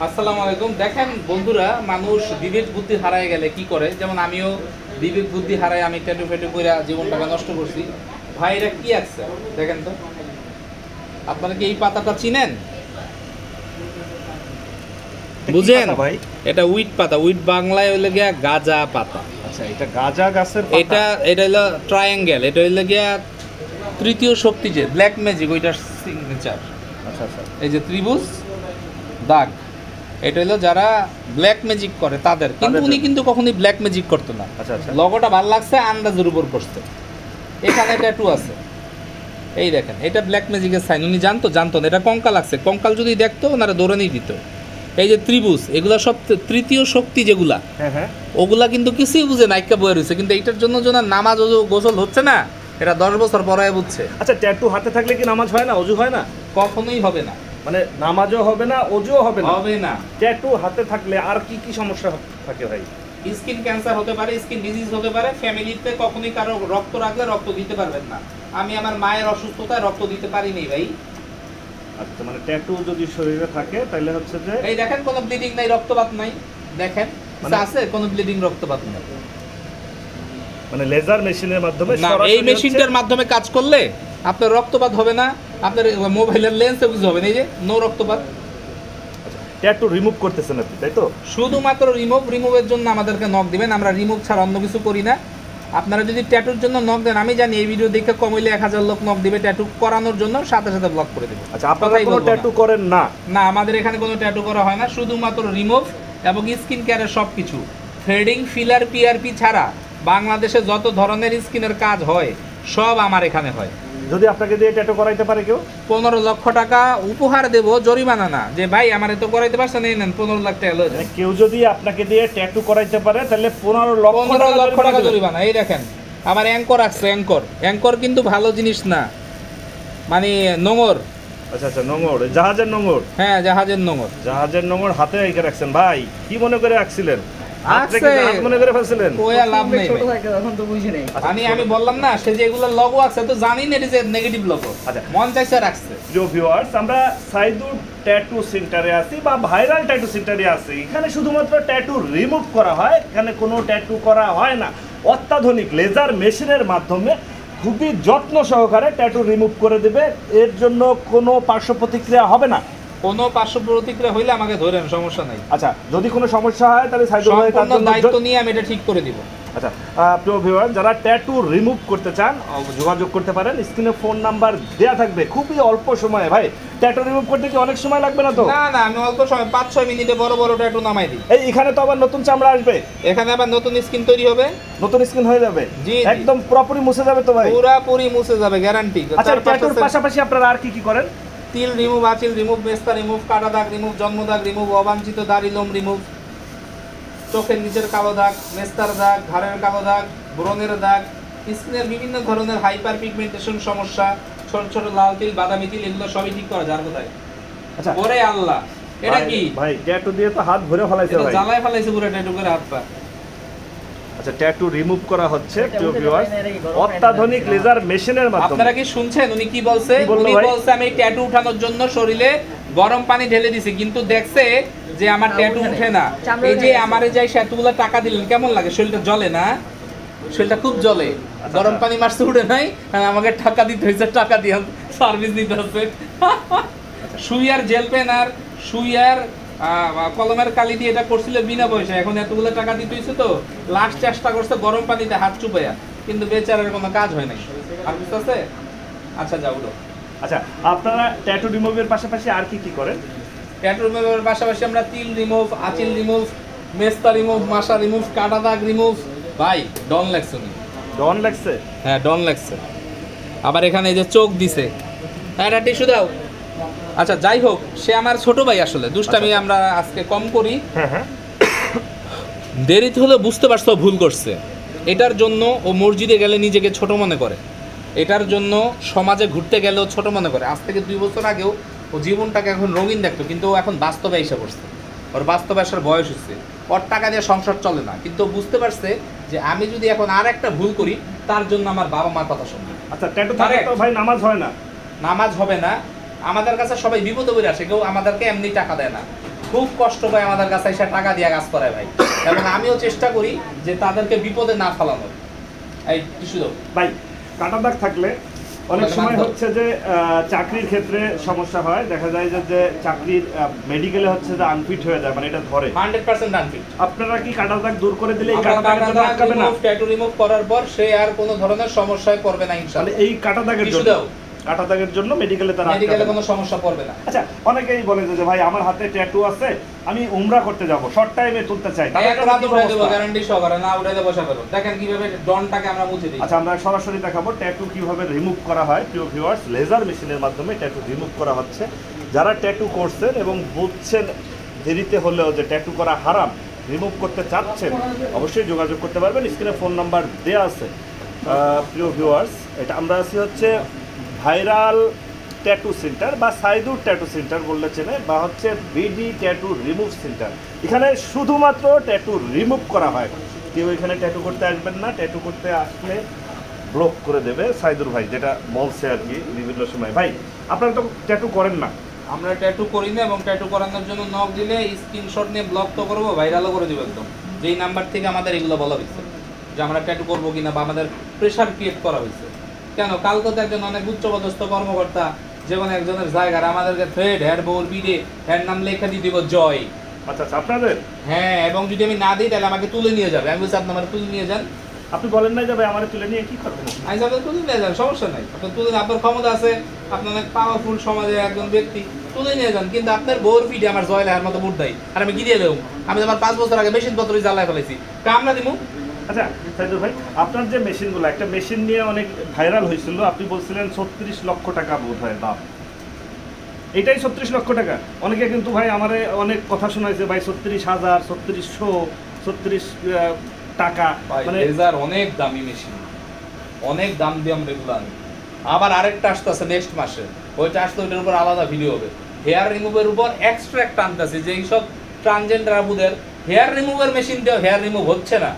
আসসালামু আলাইকুম। দেখেন বন্ধুরা, মানুষ বিবেক বুদ্ধি হারায় গেলে কি করে, যেমন আমিও বিবেক বুদ্ধি হারায় আমি ট্যাটু ফেটু করে জীবনটাকে নষ্ট করছি। ভাইরা কি আছে দেখেন তো, আপনারা কি এই পাতাটা চিনেন? বুঝেন ভাই? এটা উইট পাতা, উইট বাংলায় হইলে গিয়া গাঁজা পাতা। আচ্ছা, এটা গাঁজা গাছের পাতা। এটা হলো ট্রায়াঙ্গেল, এটা হইলে গিয়া তৃতীয় শক্তি, যে ব্ল্যাক ম্যাজিক ওইটার সিগনেচার। আচ্ছা আচ্ছা। এই যে ত্রিভুজ দাগ, এটা হলো যারা ব্ল্যাক ম্যাজিক করে তাদের, কিন্তু উনি কিন্তু কখনোই ব্ল্যাক ম্যাজিক করতো না। আচ্ছা আচ্ছা। লগোটা ভালো লাগছে, আন্দাজের উপর করছে। এখানে ট্যাটু আছে, এই দেখেন, এটা ব্ল্যাক ম্যাজিকের সাইন। উনি জানতো না, এটা কঙ্কাল আছে। কঙ্কাল যদি দেখতো ওনারা দৌড়ে নিয়ে দিত। এই যে ত্রিভুজ, এগুলা সব তৃতীয় শক্তি যেগুলা, হ্যাঁ হ্যাঁ। ওগুলা কিন্তু কিছুই বুঝে নাইকা বয়ে রয়েছে, কিন্তু এইটার জন্য যেন নামাজ ওজু গোসল হচ্ছে না, এটা 10 বছর পরে বুঝছে। আচ্ছা, ট্যাটু হাতে থাকলে কি নামাজ হয় না, অজু হয় না? কখনোই হবে না, মানে নামাজও হবে না, অজুও হবে না? হবে না। ট্যাটু হাতে থাকলে আর কি কি সমস্যা থাকে ভাই? স্কিন ক্যান্সার হতে পারে, স্কিন ডিজিজ হতে পারে। ফ্যামিলিতে কখনোই কারো রক্ত রাখলে রক্ত দিতে পারবেন না। আমি আমার মায়ের অসুস্থতায় রক্ত দিতে পারিনি ভাই। আচ্ছা, মানে ট্যাটু যদি শরীরে থাকে তাহলে হচ্ছে যে এই দেখেন, কোনো ব্লিডিং নাই, রক্তপাত নাই। দেখেন মানে আছে কোনো ব্লিডিং, রক্তপাত নাই। মানে লেজার মেশিনের মাধ্যমে না, এই মেশিনটার মাধ্যমে কাজ করলে আপনার রক্তপাত হবে না, আপনার মোবাইলের লেন্সে কিছু হবে না। এই যে নো রক্তপাত। ট্যাটু রিমুভ করতেছেন আপনি, তাই তো? শুধুমাত্র রিমুভের জন্য আমাদেরকে নক দিবেন, আমরা রিমুভ ছাড়া অন্য কিছু করি না। আপনারা যদি ট্যাটুর জন্য নক দেন, আমি জানি এই ভিডিও দেখে কমইলে 1000 লোক নক দিবে ট্যাটু করানোর জন্য, সাথে সাথে ব্লক করে দেবে। আচ্ছা, আপনারা কোনো ট্যাটু করেন না? না, আমাদের এখানে কোনো ট্যাটু করা হয় না, শুধুমাত্র রিমুভ এবং স্কিন কেয়ারের সব কিছু। থ্রেডিং, ফিলার, পিআরপি ছাড়া বাংলাদেশে যত ধরনের স্কিনের কাজ হয় সব আমার এখানে হয়। যদি আপনাকে দিয়ে ট্যাটু করাইতে পারে কেউ? 15 লক্ষ টাকা উপহার দেব, জরিমানা না। যে ভাই আমার এত করাইতে পারছেন, এই নেন 15 লাখ টাকা লয়ে যান। কেউ যদি আপনাকে দিয়ে ট্যাটু করাইতে পারে তাহলে 15 লক্ষ টাকা জরিমানা। এই দেখেন আমার অ্যাঙ্কর আছে, অ্যাঙ্কর কিন্তু ভালো জিনিস না, মানে নোঙর। আচ্ছা আচ্ছা, নোঙর, জাহাজের নোঙর। হ্যাঁ, জাহাজের নোঙর। জাহাজের নোঙর হাতে রেখে রাখছেন ভাই, কি মনে করে রাখছিলেন? আছে, মনে করে ফেলছিলেন? কোয়া লাভ নেই আমি বললাম না, সে যে এগুলো লগো আছে তো জানি না, এটা যে নেগেটিভ লগো। আচ্ছা, মন চাইছে রাখছে। প্রিয় ভিউয়ার্স, আমরা সাইদুর ট্যাটু সেন্টারে আছি বা ভাইরাল ট্যাটু সেন্টারে আছি। এখানে শুধুমাত্র ট্যাটু রিমুভ করা হয়, এখানে কোনো ট্যাটু করা হয় না। অত্যাধুনিক লেজার মেশিনের মাধ্যমে খুবই যত্ন সহকারে ট্যাটু রিমুভ করে দেবে। এর জন্য কোনো পার্শ্ব প্রতিক্রিয়া হবে না। কোনো পার্শ্ব প্রতিক্রিয়া হইলে আমাকে ধরেন, সমস্যা নাই। আচ্ছা, যদি কোনো সমস্যা হয় তাহলে সাইদুর ভাই তার জন্য দায়িত্ব নিয়ে আমি এটা ঠিক করে দিব। আচ্ছা, প্রিয় ভিউয়ার, যারা ট্যাটু রিমুভ করতে চান যোগাযোগ করতে পারেন, স্ক্রিনে ফোন নাম্বার দেয়া থাকবে। খুবই অল্প সময়ে ভাই, ট্যাটু রিমুভ করতে কি অনেক সময় লাগবে না তো? না না, আমি অল্প সময় 5-6 মিনিটে বড় বড় ট্যাটু নামাই দিই। এখানে তো আবার নতুন চামড়া আসবে, এখানে আবার নতুন স্কিন তৈরি হবে, নতুন স্কিন হয়ে যাবে। জি, একদম পুরোপুরি মুছে যাবে তো ভাই? পুরোপুরি মুছে যাবে, গ্যারান্টি। আচ্ছা, ট্যাটুর পাশাপাশি আপনারা আর কি কি করেন? তিল রিমুভ, আঁচিল রিমুভ, মেস্তা রিমুভ, কাটা দাগ রিমুভ, জন্ম দাগ রিমুভ, অবাঞ্ছিত দাড়ি লোম রিমুভ, চোখের নিচের কালো দাগ, মেস্তার দাগ, ঘাড়ের কালো দাগ, ব্রণের দাগ, স্কিনের বিভিন্ন ধরনের হাইপার পিগমেন্টেশন সমস্যা, ছোট ছোট লাল তিল, বাদামি তিল, এগুলো সবই ঠিক করা যার কোথায়। আচ্ছা, ওরে আল্লাহ, এটা কি ভাই? ট্যাটু দিয়ে তো হাত ভরে ফেলাইছে ভাই, জ্বালায় ফেলাইছে পুরো ট্যাটু করে হাত পা। আচ্ছা, ট্যাটু রিমুভ করা হচ্ছে প্রিয় ভিউয়ার্স অত্যাধুনিক লেজার মেশিনের মাধ্যমে। আপনারা কি শুনছেন উনি কি বলছে? উনি বলছে আমি ট্যাটু উঠানোর জন্য শরীরে গরম পানি ঢেলে দিছি, কিন্তু দেখছে যে আমার ট্যাটু উঠে না। এই যে আমারে যাই এতগুলো টাকা দিলেন, কেমন লাগে? শরীরটা জ্বলে না? শরীরটা খুব জ্বলে। গরম পানি মারছে উঠে নাই, আর আমাকে টাকা দিতে হয়েছে, টাকা দিয়ে সার্ভিস দিতে হচ্ছে। সুইয়ার জেল পেন আর সুইয়ার কলমের কালি দিয়ে এটা করছিল বিনা পয়সা, এখন এতগুলো টাকা দিতে হয়েছে। তো লাস্ট চেষ্টা করছে গরম পানিতে হাত চুপাইয়া, কিন্তু বেচারের কোনো কাজ হয় নাই। আর বুঝতেছে? আচ্ছা যাও। আচ্ছা, আপনারা ট্যাটু রিমুভের পাশাপাশি আর কি কি করেন? ট্যাটু রিমুভের পাশাপাশি আমরা তিল রিমুভ, আঁচিল রিমুভ, মেস্তা রিমুভ, মাসা রিমুভ, কাটা দাগ রিমুভ। ভাই ডন লাগছে উনি। ডন লাগছে? হ্যাঁ, ডন লাগছে। আবার এখানে এই যে চোখ দিছে। হ্যাঁ, এটা টিস্যু দাও। আচ্ছা, যাই হোক, সে আমার ছোট ভাই, আসলে দুষ্টামি আমরা আজকে কম করি। হ্যাঁ হ্যাঁ। দেরিতে হলে বুঝতে পারছো ভুল করছে। এটার জন্য ও মসজিদে গেলে নিজেকে ছোট মনে করে, এটার জন্য সমাজে ঘুরতে গেলেও ছোট মনে করে। আজ থেকে 2 বছর আগেও ও জীবনটাকে এখন রঙিন দেখতো, কিন্তু ও এখন বাস্তবে এসে পড়ছে। ওর বাস্তবে আসার বয়স হচ্ছে, ওর টাকা দিয়ে সংসার চলে না, কিন্তু বুঝতে পারছে যে আমি যদি এখন আর একটা ভুল করি তার জন্য আমার বাবা মার কথা শুনবে। আচ্ছা, ট্যাটু থাকলে তো ভাই নামাজ হয় না? নামাজ হবে না। আমাদের কাছে সবাই বিপদে পড়ে আসে, কেউ আমাদেরকে এমনি টাকা দেয় না। খুব কষ্ট পায় আমাদের কাছে এসে টাকা দিয়ে কাজ করায় ভাই, এবং আমিও চেষ্টা করি যে তাদেরকে বিপদে না ফেলানোর। এই টিস্যু দাও ভাই। কাটা দাগ থাকলে অনেক সময় হচ্ছে যে চাকরির ক্ষেত্রে সমস্যা হয়, দেখা যায় যে চাকরির মেডিকেলে হচ্ছে যে আনফিট হয়ে যায়, মানে এটা ধরে 100% আনফিট। আপনারা কি কাটা দাগ দূর করে দিলে এই কাটা দাগের জন্য আটকাবে না? ট্যাটু রিমুভ করার পর সে আর কোনো ধরনের সমস্যায় পড়বে না ইনশাআল্লাহ। এই কাটা দাগের জন্য, কাটা দাগের জন্য মেডিকেলে তারা মেডিকেলে কোনো সমস্যা পড়বে না। আচ্ছা, অনেকেই বলে যে ভাই আমার হাতে ট্যাটু আছে, আমি উমরা করতে যাব, শর্ট টাইমে তুলতে চাই, এক রাত উঠাই দেব গ্যারান্টি সহকারে, না উঠাইতে বসা করো। দেখেন কিভাবে ডনটাকে আমরা মুছে দিই। আচ্ছা, আমরা সরাসরি দেখাবো ট্যাটু কিভাবে রিমুভ করা হয়। প্রিয় ভিউয়ার্স, লেজার মেশিনের মাধ্যমে ট্যাটু রিমুভ করা হচ্ছে। যারা ট্যাটু করছেন এবং বুঝছেন দেরিতে হলেও যে ট্যাটু করা হারাম, রিমুভ করতে চাচ্ছেন, অবশ্যই যোগাযোগ করতে পারবেন। স্ক্রিনে ফোন নাম্বার দেওয়া আছে। প্রিয় ভিউয়ার্স, এটা আমরা আছি হচ্ছে ভাইরাল ট্যাটু সেন্টার বা সাইদুর ট্যাটু সেন্টার বললে চেনে, বা হচ্ছে বিডি ট্যাটু রিমুভ সেন্টার। এখানে শুধুমাত্র ট্যাটু রিমুভ করা হয়। কেউ এখানে ট্যাটু করতে আসবেন না, ট্যাটু করতে আসলে ব্লক করে দেবে সাইদুর ভাই, যেটা বলছে আর কি বিভিন্ন সময়। ভাই, আপনারা তো ট্যাটু করেন না? আমরা ট্যাটু করি না, এবং ট্যাটু করানোর জন্য নক দিলে স্ক্রিনশট নিয়ে ব্লক তো করবো, ভাইরালও করে দিব একদম। যেই নাম্বার থেকে আমাদের এগুলো বলা হয়েছে যে আমরা ট্যাটু করবো কিনা, বা আমাদের প্রেশার ক্রিয়েট করা হয়েছে। কেন, কালকে তো একজন অনেক উচ্চপদস্থ কর্মকর্তা যে কোনো একজনের জায়গায় আমাদেরকে থ্রেড হেড বোল বিডে হেড নাম লেখা দিয়ে দিব জয়। আচ্ছা আচ্ছা, আপনাদের? হ্যাঁ, এবং যদি আমি না দিই তাহলে আমাকে তুলে নিয়ে যাবে। আমি বলছি আপনি আমার তুলে নিয়ে যান। আপনি বলেন নাই যে ভাই আমার তুলে নিয়ে কি করবেন? আমি আপনার তুলে নিয়ে যান, সমস্যা নাই। আপনি তুলে, আপনার ক্ষমতা আছে, আপনি অনেক পাওয়ারফুল সমাজের একজন ব্যক্তি, তুলে নিয়ে যান। কিন্তু আপনার বোর পিঠে আমার জয় লেখার মতো বুট দেয়, আর আমি কি দিয়ে দেবো? আমি আমার 5 বছর আগে মেশিন পত্রই জ্বালায় ফেলেছি, কামনা দিব। আচ্ছা সাইদুর ভাই, আপনার যে মেশিনগুলো, একটা মেশিন নিয়ে অনেক ভাইরাল হয়েছিল, আপনি বলছিলেন 36 লক্ষ টাকা বোধ হয় দাম। এটাই 36 লক্ষ টাকা? অনেকে কিন্তু ভাই আমারে অনেক কথা শোনাইছে, ভাই 36,000, 3600, 36 টাকা, মানে লেজার অনেক দামি মেশিন, অনেক দাম দিয়ে আমরা এগুলো আনি। আবার আরেকটা আসতেছে নেক্সট মাসে, ওইটা আসলে ওইটার উপর আলাদা ভিডিও হবে। হেয়ার রিমুভের উপর এক্সট্রাক্ট আনতেছে, যে এইসব ট্রান্সজেন্ডার আপুদের হেয়ার রিমুভার মেশিন দিয়ে হেয়ার রিমুভ হচ্ছে না,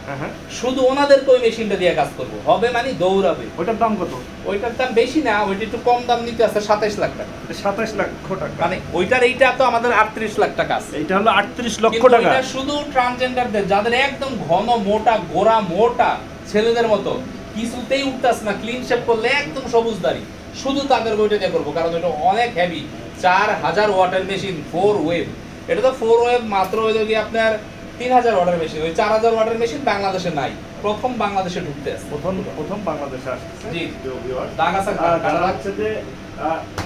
শুধু ওনাদেরকে ওই মেশিনটা দিয়ে কাজ করবো, হবে মানে দৌড়াবে। ওইটার দাম কত? ওইটার দাম বেশি না, ওইটা একটু কম দাম নিতে আছে 27 লাখ টাকা। 27 লক্ষ টাকা? মানে ওইটার এইটা তো আমাদের 38 লাখ টাকা আছে। এইটা হলো 38 লক্ষ টাকা। এটা শুধু ট্রান্সজেন্ডারদের, যাদের একদম ঘন মোটা গোরা মোটা ছেলেদের মতো, কিছুতেই উঠতাস না, ক্লিন শেপ করলে একদম সবুজ দাড়ি, শুধু তাদের ওইটা দিয়ে করবো। কারণ এটা অনেক হেভি, 4000 ওয়াটের মেশিন, 4 ওয়েভ। এটা তো 4 ওয়েভ মাত্র হইলো কি আপনার 3000 ওয়াটের মেশিন। ওই 4000 ওয়াটের মেশিন বাংলাদেশে নাই, প্রথম বাংলাদেশে ঢুকতে আছে, প্রথম বাংলাদেশে আসছে। জি, দাগাসা যারা হচ্ছে যে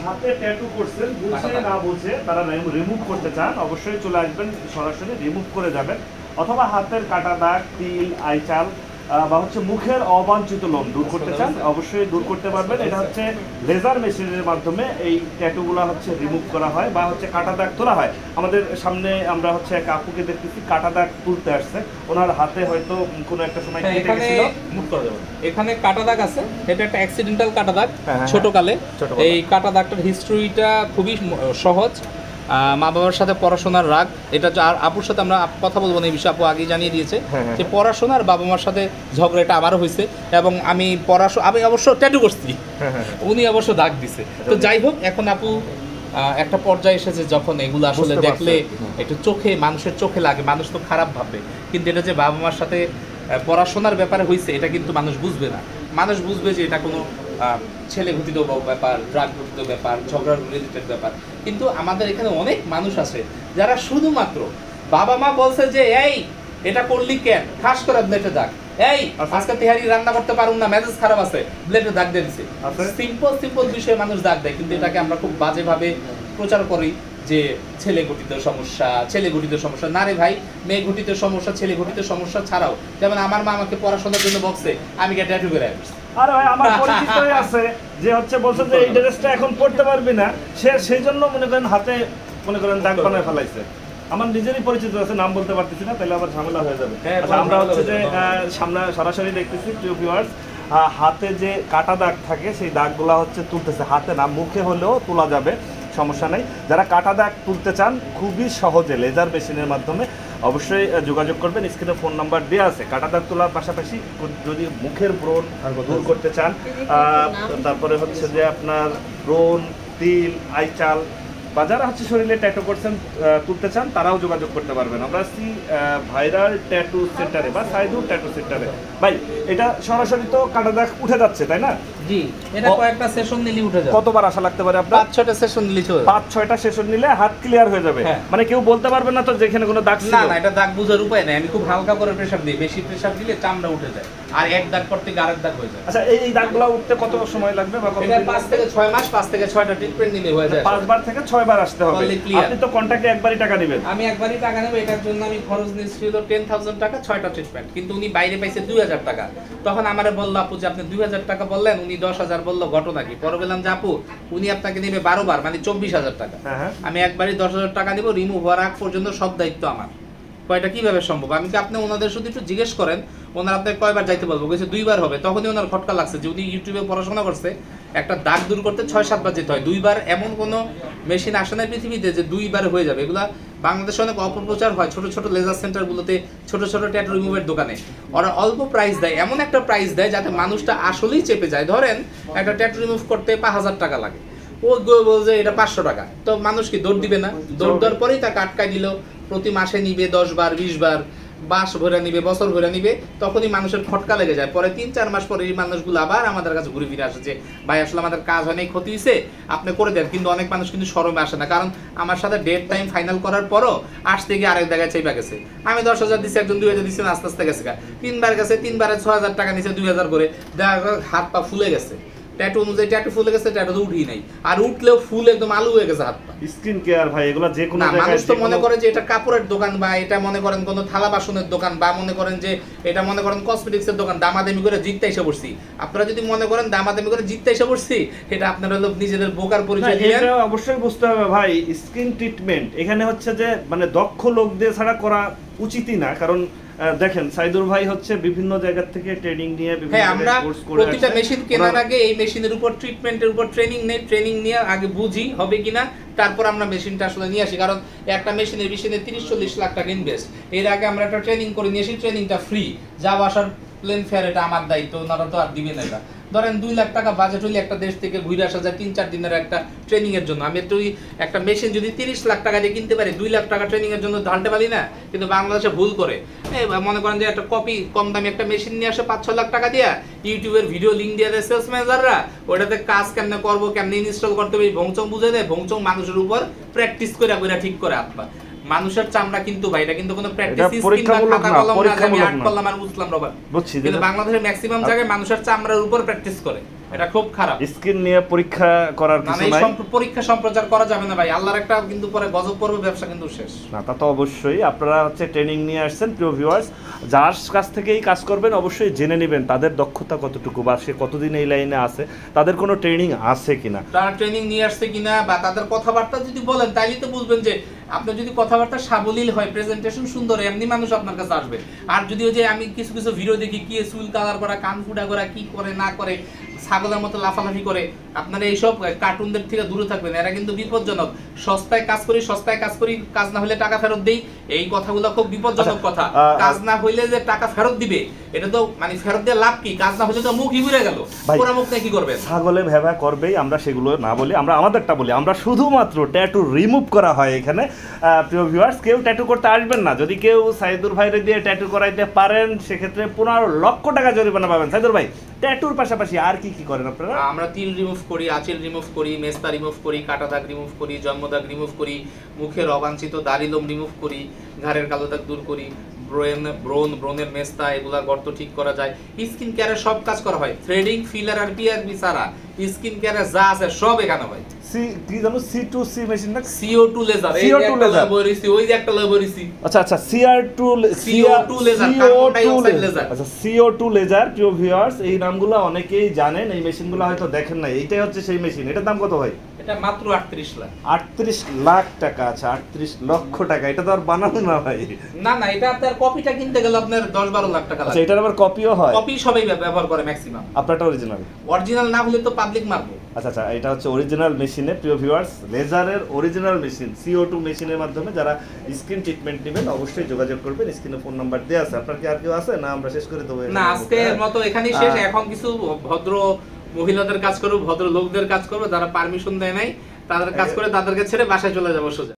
হাতে ট্যাটু করছেন, বুঝে না বুঝে তারা রিমুভ করতে চান, অবশ্যই চলে আসবেন, সরাসরি রিমুভ করে যাবেন। অথবা হাতের কাটা দাগ, তিল, আইচাল বা হচ্ছে মুখের অবাঞ্ছিত লোম দূর করতে চান, অবশ্যই দূর করতে পারবেন। এটা হচ্ছে লেজার মেশিনের মাধ্যমে এই ট্যাটুগুলো হচ্ছে রিমুভ করা হয়, বা হচ্ছে কাটা দাগ তোলা হয়। আমাদের সামনে আমরা হচ্ছে এক আপুকে দেখতেছি কাটা দাগ তুলতে আসছে, ওনার হাতে হয়তো কোনো একটা সময় কেটে গেছিল। এখানে কাটা দাগ আছে, এটা একটা অ্যাক্সিডেন্টাল কাটা দাগ, ছোটকালে। এই কাটা দাগটার হিস্ট্রিটা খুবই সহজ, মা বাবার সাথে পড়াশোনার রাগ। এটা আর আপুর সাথে আমরা কথা বলবো না এই বিষয়ে, আপু আগে জানিয়ে দিয়েছে যে পড়াশোনার বাবা মার সাথে ঝগড়া, এটা আমারও হয়েছে। এবং আমি অবশ্য ট্যাটু করছি, উনি অবশ্য দাগ দিছে। তো যাই হোক, এখন আপু একটা পর্যায়ে এসেছে যখন এগুলো আসলে দেখলে একটু চোখে, মানুষের চোখে লাগে, মানুষ তো খারাপ ভাববে, কিন্তু এটা যে বাবা মার সাথে পড়াশোনার ব্যাপারে হয়েছে, এটা কিন্তু মানুষ বুঝবে না। মানুষ বুঝবে যে এটা কোনো ছেলে ঘটিত ব্যাপার, ড্রাগ ঘটিত ব্যাপার, ঝগড়া রিলেটেড ব্যাপার। কিন্তু আমাদের এখানে অনেক মানুষ আছে যারা শুধুমাত্র বাবা মা বলছে যে এই এটা করলি কেন, খাস করে ব্লেডে দাগ, এই আজকে তেহারি রান্না করতে পারুম না, মেজাজ খারাপ আছে, ব্লেডে দাগ দিয়ে দিছে। সিম্পল বিষয়ে মানুষ দাগ দেয়, কিন্তু এটাকে আমরা খুব বাজেভাবে প্রচার করি যে ছেলে গঠিত সমস্যা। না রে ভাই, মেয়ে গঠিত সমস্যা, ছেলে গঠিত সমস্যা ছাড়াও, যেমন আমার মা আমাকে পড়াশোনার জন্য বলছে, আমি কি ট্যাটু করে আসছি। আরে ভাই, আমার পরিচিতই আছে যে হচ্ছে বলছে যে এই ড্রেসটা এখন পড়তে পারবি না, সে সেই জন্য মনে করেন হাতে মনে করেন দাগ বানায় ফেলাইছে। আমার নিজেরই পরিচিত আছে, নাম বলতে পারতেছি না, তাহলে আবার ঝামেলা হয়ে যাবে। আমরা হচ্ছে যে সামনে সরাসরি দেখতেছি প্রিয় ভিউয়ার্স, হাতে যে কাটা দাগ থাকে সেই দাগগুলা হচ্ছে তুলতেছে, হাতে না মুখে হলেও তোলা যাবে, সমস্যা নেই। যারা কাটা দাগ তুলতে চান খুবই সহজে লেজার মেশিনের মাধ্যমে অবশ্যই যোগাযোগ করবেন, স্ক্রিনে ফোন নাম্বার দেওয়া আছে। কাটা দাগ তোলার পাশাপাশি যদি মুখের ব্রণ দূর করতে চান, তারপরে হচ্ছে যে আপনার ব্রণ, তিল, আইচাল, বা যারা হচ্ছে শরীরে ট্যাটু করছেন তুলতে চান তারাও যোগাযোগ করতে পারবেন। আমরা আসছি ভাইরাল ট্যাটু সেন্টারে বা সাইদুর ট্যাটু সেন্টারে। ভাই এটা সরাসরি তো কাটা দাগ উঠে যাচ্ছে তাই না? জি, এটা কয়েকটা সেশন নিলে উঠে যাবে। কতবার আসা লাগতে পারে আপনার? 5-6টা সেশন নিলে চলে যাবে। 5-6টা সেশন নিলে হাত ক্লিয়ার হয়ে যাবে। মানে কেউ বলতে পারবে না তো যেখানে কোনো দাগ ছিল? না না, এটা দাগ বুঝার উপায় নাই। আমি খুব হালকা করে প্রেসার দিই, বেশি প্রেসার দিলে চামড়া উঠে যায় আর এক দাগ পর থেকে আরেক দাগ হয়ে যায়। আচ্ছা, এই দাগগুলো উঠতে কত সময় লাগবে বা কত? এটা 5 থেকে 6 মাস, 5 থেকে 6টা ট্রিটমেন্ট নিলে হয়ে যায়। 5 বার থেকে 6 বার আসতে হবে। আপনি তো কন্টাক্টে একবারই টাকা দিবেন। আমি একবারই টাকা নেব। এটার জন্য আমি খরচ নিয়েছিল 10,000 টাকা, 6টা ট্রিটমেন্ট। কিন্তু উনি বাইরে পাইছে 2,000 টাকা। তখন আমারে বলল, আপু যে আপনি 2,000 টাকা বললেন, উনি 10,000 বলল, ঘটনা কি? পরে বললাম যে আপু উনি আপনাকে নেবে 12 বার, মানে 24,000 টাকা। আমি একবারই 10,000 টাকা দিব, রিমুভ হওয়ার আগ পর্যন্ত সব দায়িত্ব আমার। কয়টা কিভাবে সম্ভব? আমি কি আপনি ওনাদের শুধু একটু জিজ্ঞেস করেন, ওনারা আপনাকে কয়বার যাইতে বলবো? বলছে 2 বার হবে। তখনই ওনার খটকা লাগছে যে উনি ইউটিউবে পড়াশোনা করছে, একটা দাগ দূর করতে 6-7 বার যেতে হয়। 2 বার এমন কোনো মেশিন আসে না পৃথিবীতে যে 2 বার হয়ে যাবে। এগুলা বাংলাদেশে অনেক অপপ্রচার হয় ছোট ছোট লেজার সেন্টারগুলোতে, ছোট ছোট ট্যাটু রিমুভের দোকানে। ওরা অল্প প্রাইস দেয়, এমন একটা প্রাইস দেয় যাতে মানুষটা আসলেই চেপে যায়। ধরেন একটা ট্যাটু রিমুভ করতে 5,000 টাকা লাগে, ও বলছে এটা 500 টাকা, তো মানুষ কি দৌড় দিবে না? দৌড় দেওয়ার পরেই তাকে আটকায় দিল। প্রতি মাসে নিবে 10 বার, 20 বার, মাস ভরে নিবে, বছর ভরে নিবে। তখনই মানুষের খটকা লেগে যায়। পরে 3-4 মাস পরে এই মানুষগুলো আবার আমাদের কাছে ঘুরে ফিরে আসে যে ভাই আসলে আমাদের কাজ হয় নাই, ক্ষতি হয়েছে, আপনি করে দেন। কিন্তু অনেক মানুষ কিন্তু শরমে আসে না, কারণ আমার সাথে ডেট টাইম ফাইনাল করার পরও আসতে গিয়ে আরেক জায়গায় চাইবা গেছে। আমি 10,000 দিচ্ছি, একজন 2,000 দিচ্ছেন, আস্তে আস্তে গেছে। 3 বার গেছে, 3 বারে 6,000 টাকা নিচে 2,000 করে, দেখা হাত পা ফুলে গেছে। ট্যাটু অনুযায়ী ট্যাটু ফুলে গেছে, ট্যাটু তো উঠেই নাই, আর উঠলেও ফুল একদম আলু হয়ে গেছে হাত পা। স্কিন কেয়ার ভাই, এগুলো যে কোনো জায়গায় মানুষ তো মনে করে যে এটা কাপড়ের দোকান, বা এটা মনে করেন কোনো থালা বাসনের দোকান, বা মনে করেন যে এটা মনে করেন কসমেটিক্সের দোকান, দামাদামি করে জিততে এসে পড়ছি। আপনারা যদি মনে করেন দামাদামি করে জিততে এসে পড়ছি, এটা আপনারা হলো নিজেদের বোকার পরিচয় দিলেন। এটা অবশ্যই বুঝতে হবে ভাই, স্কিন ট্রিটমেন্ট এখানে হচ্ছে যে মানে দক্ষ লোক দিয়ে ছাড়া করা উচিতই না। কারণ দেখেন সাইদুর ভাই হচ্ছে বিভিন্ন জায়গা থেকে ট্রেনিং নিয়ে আমরা প্রতিটা মেশিন কেনার আগে এই মেশিনের উপর ট্রিটমেন্টের উপর ট্রেনিং নেই, ট্রেনিং নিয়ে আগে বুঝি হবে কিনা, তারপর আমরা মেশিনটা আসলে নিয়ে আসি। কারণ একটা মেশিনের পিছনে 30-40 লাখ টাকা ইনভেস্ট। এর আগে আমরা একটা ট্রেনিং করে নিয়ে আসি, ট্রেনিংটা ফ্রি, যাওয়া আসার প্লেন ফেয়ার, এটা আমার দায়িত্ব, ওনারা তো আর দিবে না। এটা ধরেন 2 লাখ টাকা বাজেট হলে একটা দেশ থেকে ঘুরে আসা যায় 3-4 দিনের একটা ট্রেনিং এর জন্য। আমি একটু একটা মেশিন যদি 30 লাখ টাকা দিয়ে কিনতে পারি, 2 লাখ টাকা ট্রেনিং এর জন্য ঢালতে পারি না? কিন্তু বাংলাদেশে ভুল করে মনে করেন যে একটা কপি কম দামি একটা মেশিন নিয়ে আসে 5-6 লাখ টাকা দিয়ে, ইউটিউবের ভিডিও লিঙ্ক দিয়ে দেয় সেলস ম্যানেজাররা, ওটাতে কাজ কেমনে করবো, কেমনে ইনস্টল করতে হবে, ভংচং বুঝে দেয়। ভংচং মানুষের উপর প্র্যাকটিস করে ঠিক করে হাত। মানুষের চামড়া কিন্তু ভাই, এটা কিন্তু কোনো প্র্যাকটিস স্কিন বা খাতা কলম না যে আমি আর্ট করলাম আর বুঝলাম রবার। কিন্তু বাংলাদেশের ম্যাক্সিমাম জায়গায় মানুষের চামড়ার উপর প্র্যাকটিস করে, এটা খুব খারাপ। স্কিন নিয়ে পরীক্ষা করার কিছু নাই, পরীক্ষা সম্প্রচার করা যাবে না ভাই, আল্লাহর একটা কিন্তু পরে গজব পড়বে, ব্যবসা কিন্তু শেষ। না তা তো অবশ্যই। আপনারা হচ্ছে ট্রেনিং নিয়ে আসছেন, প্রিয় ভিউয়ার্স, যার কাছ থেকেই কাজ করবেন অবশ্যই জেনে নেবেন তাদের দক্ষতা কতটুকু বা সে কতদিন এই লাইনে আছে, তাদের কোনো ট্রেনিং আছে কিনা, তারা ট্রেনিং নিয়ে আসছে কিনা, বা তাদের কথাবার্তা যদি বলেন তাইলে তো বুঝবেন যে আপনার যদি কথাবার্তা সাবলীল হয়, প্রেজেন্টেশন সুন্দর, এমনি মানুষ আপনার কাছে আসবে। আর যদি ওই যে আমি কিছু কিছু ভিডিও দেখি কি চুল কালার করা, কান ফুটা করা, কি করে না করে, ছাগলের মতো লাফালাফি করে, আপনারা এইসব কার্টুনদের থেকে দূরে থাকবেন, এরা কিন্তু বিপজ্জনক। সস্তায় কাজ করি, সস্তায় কাজ করি, কাজ না হলে টাকা ফেরত দেই, এই কথাগুলো খুব বিপজ্জনক কথা। কাজ না হইলে যে টাকা ফেরত দিবে, এটা তো মানে ফেরত দিয়ে লাভ কি? কাজ না হলে তো মুখ ঘুরে গেল, পুরো মুখ নিয়ে কি করবেন? ছাগলে ভেবা করবেই, আমরা সেগুলো না বলি, আমরা আমাদেরটা বলি। আমরা শুধুমাত্র ট্যাটু রিমুভ করা হয় এখানে। প্রিয় ভিউয়ার্স, কেউ ট্যাটু করতে আসবেন না। যদি কেউ সাইদুর ভাইরে দিয়ে ট্যাটু করাইতে পারেন, সেক্ষেত্রে 15 লক্ষ টাকা জরিমানা পাবেন। সাইদুর ভাই, ট্যাটুর পাশাপাশি আর কি কি করেন আপনারা? আমরা তিল রিমুভ করি, আঁচিল রিমুভ করি, মেস্তা রিমুভ করি, কাটা দাগ রিমুভ করি, জন্মদাগ রিমুভ করি, মুখের অবাঞ্ছিত দাড়ি লোম রিমুভ করি, ঘাড়ের কালো দাগ দূর করি, ব্রোনের মেস্তা, এগুলা গর্ত ঠিক করা যায়। স্কিন কেয়ারের সব কাজ করা হয়, থ্রেডিং, ফিলার আর পিআরপি ছাড়া স্কিন কেয়ারে যা আছে সব এখানে হয়। কি জানো C2C মেশিন না, CO2 লেজার, এই একটা লেজার, ওই যে একটা লেজার। আচ্ছা আচ্ছা, CO2 laser, carbon die oxide laser. আচ্ছা, CO2 লেজার। প্রিয় ভিউয়ার্স, এই নামগুলো অনেকেই জানেন, এই মেশিনগুলো হয়তো দেখেন না। এইটাই হচ্ছে সেই মেশিন। এটার দাম কত ভাই? এটা মাত্র 38 লাখ। 38 লাখ টাকা? আচ্ছা, 38 লক্ষ টাকা। এটা তো আর বানানো না ভাই। না না, এটা আপনার কপিটা কিনতে গেলে আপনার 10-12 লাখ টাকা লাগে। আচ্ছা, এটার আবার কপিও হয়? কপি সবাই ব্যবহার করে ম্যাক্সিমাম। আপনারটা অরিজিনাল? অরিজিনাল না হলে তো পাবলিক মারবো। আচ্ছা আচ্ছা, এটা হচ্ছে অরিজিনাল মেশিনে। প্রিয় ভিউয়ার্স, লেজারের অরিজিনাল মেশিন, CO2 মেশিনের মাধ্যমে যারা স্কিন ট্রিটমেন্ট নেবেন অবশ্যই যোগাযোগ করবেন। স্ক্রিনে ফোন নাম্বার দেওয়া আছে। আপনার কি আর কেউ আছে? না আমরা শেষ করে দেবো? না, আজকের মতো এখানেই শেষ। এখন কিছু ভদ্র মহিলাদের কাজ করবো, ভদ্র লোকদের কাজ করবো, যারা পারমিশন দেয় নাই তাদের কাজ করে তাদেরকে ছেড়ে বাসায় চলে যাবো সোজা।